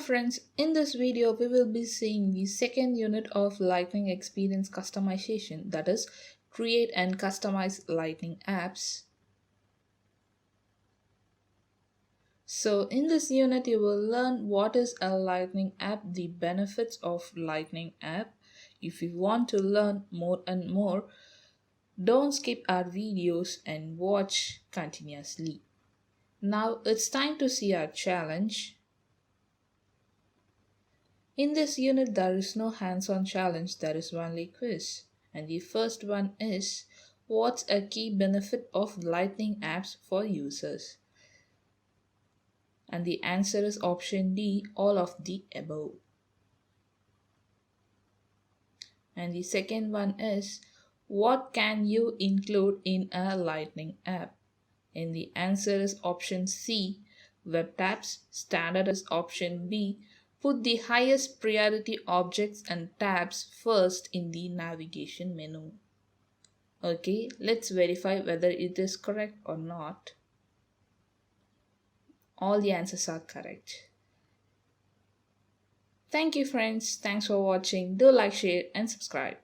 friends, in this video we will be seeing the second unit of Lightning Experience Customization, that is, create and customize Lightning apps. So in this unit you will learn what is a Lightning app, the benefits of Lightning app. If you want to learn more and more, don't skip our videos and watch continuously. Now it's time to see our challenge. In this unit, there is no hands-on challenge, there is only quiz. And the first one is, what's a key benefit of Lightning apps for users? And the answer is option D, all of the above. And the second one is, what can you include in a Lightning app? And the answer is option C, web tabs. Standard is option B, put the highest priority objects and tabs first in the navigation menu. Okay, let's verify whether it is correct or not. All the answers are correct. Thank you friends, thanks for watching. Do like, share and subscribe.